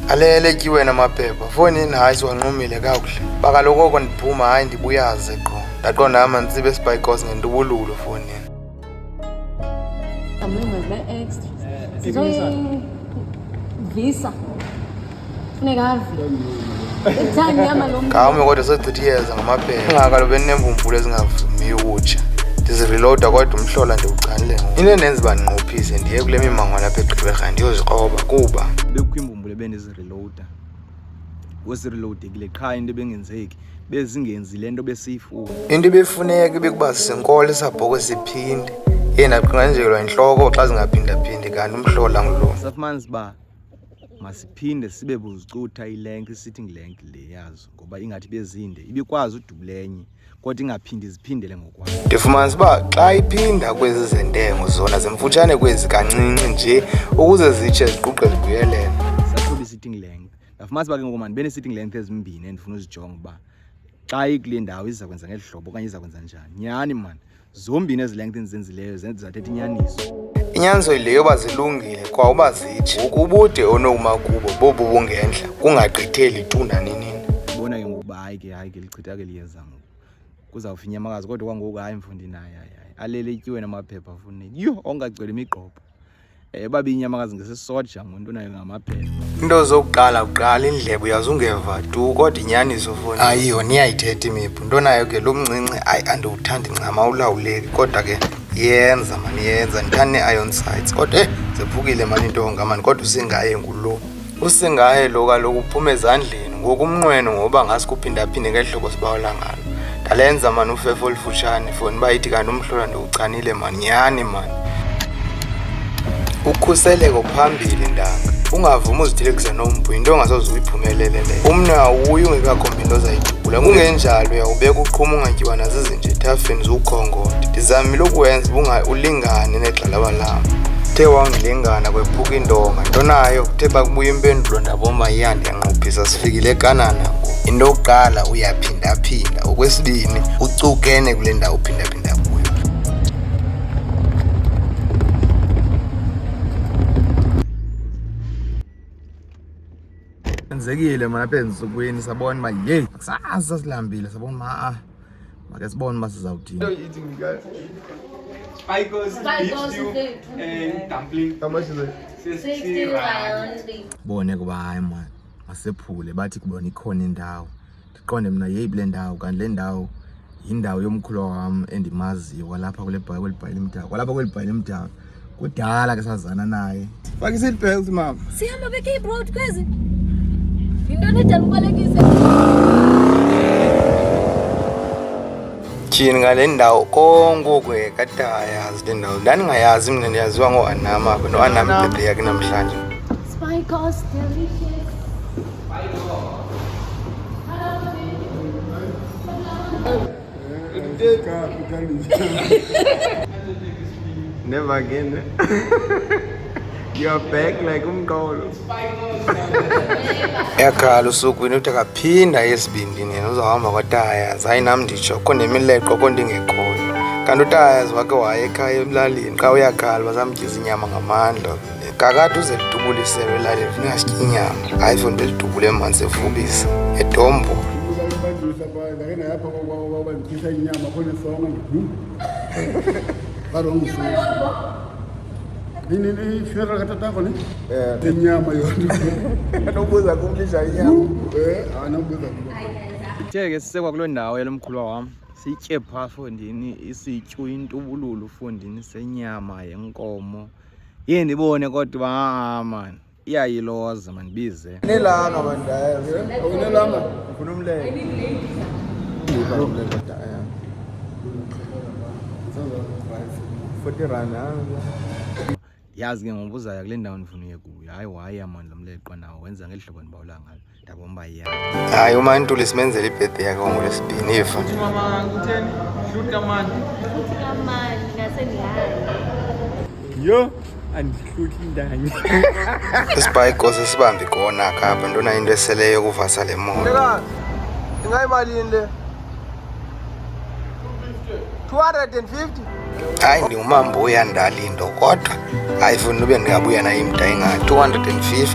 alele tyiwe namaphepha fowunini hayi siwanqumile kakuhle bakaloku oko ndiphuma hayi ndibuyaze qho ndaqonda ama ntsibe esipayikos ngentubululo fowunini visa funeka ave ethani yama lo ngawume kodwa sechitha iyeza ngamaphepha ingaka lobe ndinemvumvulo ezingavumiyo ukutsha ndizireloada kodwa umhlola ndiwuchanile ngoku into endenza uba ndinqophise ndiye kule mimango lapha egqibherha ndiyozikroba kuba bekukho imbumbulu ebendizireloada wesireloadekile qha into ebengenzeki bezingenzi le nto besiyifuna into ibifuneka ibikuba sisenkolo isabhoko siphinde ndaqinganjelwa intloko xa zingaphindaphindi kanti umhlola ngulo safumanisa uba masiphinde sibe buzicutha ilenki sitting length le yazo ngoba ingathi bezinde ibikwazi udubulenye kodwa ingaphindi ziphindele ngokwayo ndifumanisa uba xa iphinda kwezi zentengo zona zemfutshane kwezi kancinci nje ukuze zitshe ziquqe zibuyelele sathoba i-sitting length ndafumanisa uba ke ngoku mani bene-sitting length ezimbini endifuna uzijonga uba xa ikule ndawo iza kwenza ngeli hlobo okanye iza kwenza njani nyhani mani zombini ezi length endizenzileyo zathetha inyaniso inyaniso yile yoba zilungile kwa uba zitshe ngoku ubude onowuma kubo bobu bungentla kungagqitheli tu naninini ndibona ke ngokuba hayi ke lichitha ke liyeza ngoku kuzawufa inyamakazi kodwa kwangoku hayi mfundini hayi alele ityiwe namaphepha afuneni yho ongagcwele imigqobho babi inyamakazi ngesisodja ngonto nayo ngamaphepha into zokuqala uqala indlebe uyazungeva tu kodwa inyaniso foni ayiyo niyayithetha imiphu nto nayo ke lo mncinci ayi andiwuthandi ncama ulawuleki kodwa ke yenza mani yenza ndithanda nee-iron sights kodwa zephukile mani intonga mani kodwa usingaye ngulo usingaye lo kaloku uphume ezandleni ngoku umnqweno ngoba ngasi kuphindaphinde ngeli hlobo sibawela ngalo ndalenza mani ufefo olufutshane foni uba ithi kanti umhlola ndiwuchanile mani nyhani mani ukhuseleko phambili ndanga ungavumi uzithelekisa nompu into ongasoze uyiphumelele leyo umnwe awuyi ungekakhombi into ozayidubula kungenjalo uyawubeka uqhuma ungatyiwa nazizinje ethafeni ziwukhongote ndizamile ukuwenza ulingane negxalaba lam uthe wangilingana kwephuka intonga nto nayo kuthe bakubuya impendulo ndaboma iyandiyanqophisa sifikile ekanana ngoku into yokuqala uyaphindaphinda okwesibini ucukene kule ndawo uphindaphinda kuyo enzekile mna apha ezintsukwini sabona uba yeyi kusasa silambile sabona uba make sibone uba sizawuthini bone kuba hayi mani masephule bathi kubona ikhona indawo ndiqonde mna yeyi kule ndawo kanti le ndawo yindawo yomkhulu wam endimaziyo kwalapha kwalapha kweli bhayile mdaka kudala ke sazana naye faka i-seatbelt mama sihamba be-Cape Road kwezi yintoni edala ubalekise tyhini ngale ndawo kongoku kade ayazi le ndawo ndandingayazi mna ndiyaziwa ngoanam apha noanam ibhebhe yakhe namhlanje Spikos delicious never again you're back like umqolo yakhala usukwini uthi akaphinda esibindini yena uzawuhamba kwatayazi hayi nam nditsho kho nemileqo kho ndingekhoyo kanti utayazi wake waya ekhaya emlalini xa uyakhala bazamtyiza inyama ngamandla kakade uze lidubuliselo elalini funeka sitye inyama hayi fo ndilidubule emanzi evubisa edombo Ini funeral kata tako ni? Inyama yona. anobuza kumlisha inyama Anabuza. ithe ke sisekwa kuloo ndawo yalo mkhulwa wam sitye phaa fondini isityu intubululu fondini senyama yenkomo ye ndibone kodwa uba mani iyayiloza mandibize nelanga bandayazi Awunelanga? ufuna umlele yazi ke ngobuzayo kule ndawo ndifuna uye kuyo hayi waya mani lo mleqwa nawo wenza ngeli hlobo ndibawula ngalo ndabona uba iya hayi umantuli simenzela ibhedi yakhe ngolwesibhini ifa Mama kutheni? Shoot kamani. kamani ngasendihayi Yo, andihluthi ndanye. isipayikos esibambi kona khapha ntona into eseleyo kuvasa le moto ingayimalini le 250 hayi ndingumambo uyandala into kodwa hayi funa ube ndingabuya nayo imda inga 250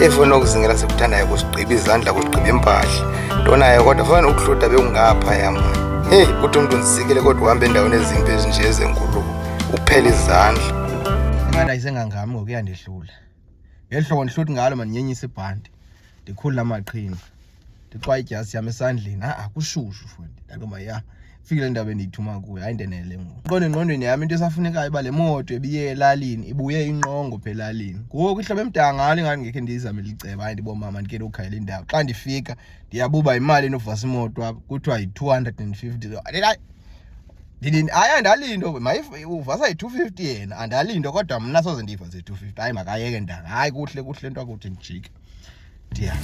efuna ukuzingela sekuthandayo kusigqiba izandla kusigqiba impahla ntonayo kodwa fana ukuhluta bekungaphaya mani kuthi umuntu undisikile kodwa uhambe endaweni ezimbi ezinje ezenkulu uphela izandla ingathi ayisengangami ngoku iyandihlula ngeli hlobo ndihluthi ngalo mandinyenyise ibhanti ndikhulula amaqhina ndiqwa idyasi yam esandleni kushushu fundi ndaloma ya fikile ndaba endiyithuma kuyo ayindenele ngoku qonde engqondweni yami into esafunekayo uba le moto ebiye elalini ibuye inqongo phe elalini ngoku ihlobo emdangalo ingani ngekhe ndiyizamele iceba hayi ndibomama ndikele ukhayela indawo xa ndifika ndiyabuba imali enokuvasa imoto apha kuthiwa yi-250 andalindo uvasa yi-250 yena andalindo kodwa mna soze ndiyivase yi-250 hayi makayeke ndanga hayi kuhle into akuthi ndijike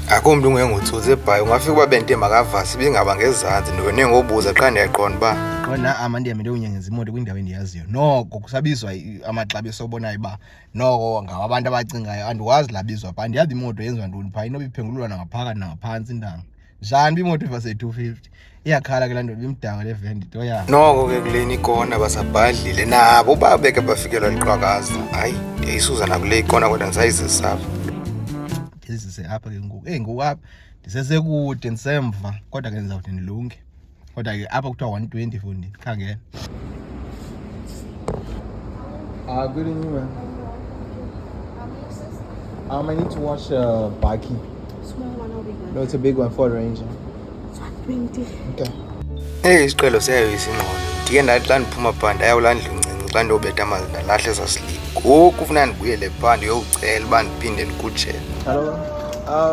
akho mntu ungengutsutsi ebhayi ungafika uba bente makavasi ibingaba ngezantsi ndone ngobuza qha ndiyaqonda uba qona amandiyam into unyengeza imoto kwindawo endiyaziyo noko kusabizwa amaxabiso obonayo uba noko ngawabantu abacingayo andiwazi labizwa phaa ndiyazi imoto yenziwa ntoni phaa inoba iphengululwa nangaphakathi nangaphantsi intanga njani imoto ivase yi-250 iyakhala ke laa nto bimdaka le veni ntoya noko ke kuleni ikona basabhadlile nabo babeke bafikelwa liqhwakaza hayi ndiyayisuza nakule ikona kodwa ndisayizisapha ndizise apha ke ngoku ngoku apha ndisesekude ndisemva kodwa ke ndizawuthi ndilunge kodwa ke apha kuthiwa 120 fundi khangela Good evening, man. I need to watch Baki. Small one or big one? No, it's a big one, Ford Ranger. It's 120. Okay. Isiqhelo siyayoyisa ingqondo ndike ndathi xa ndiphuma phaa ndayawulandla uncinci xa ndiyobetha amazinda lahle esasiliphu ngoku kufuneka ndibuyele phaa ndiyowucela uba ndiphinde ndikutshele. Hello.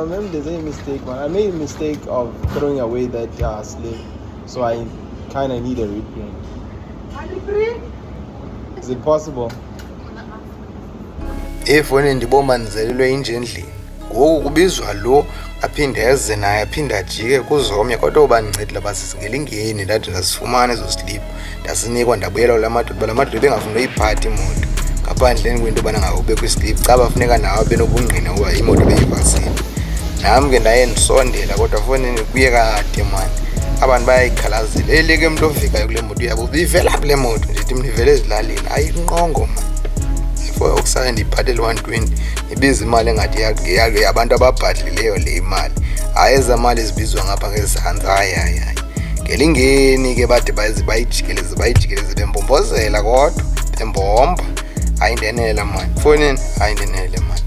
Maybe there's a mistake, man. I made a mistake of throwing away that slip, so I kind of need a reprint. Is it possible? Efoni ndibomba ndizelelwe inje endlini ngoku kubizwa lo aphinde eze naye aphinde ajike kuzomnye kodwa uba ndincedile basisngelingeni ndathi ndazifumana ezo slip ndasinikwa ndabuyela la madoda bengafuni uyiphatha imoto ngaphandleni kwento yobana ngawube kwislip xa bafuneka nawo benobungqina uba imoto beyivasile nam ke ndaye ndisondela kodwa fonini kuye kade mani abantu bayayikhalazela eleke mntu ofikayo kule moto yabo bivela phi le moto ndithi mnivele ezilalini ayinqongo mani okusaya ndiyiphathele 120 ibiza imali engathi yabantu ababhadlileyo le imali hayi ezamali ezibizwa ngapha ngezantsi hayi ngelingeni ke bade bayijikeleze bembombozela kodwa bembomba ayindenela mani fonini ayindenele mani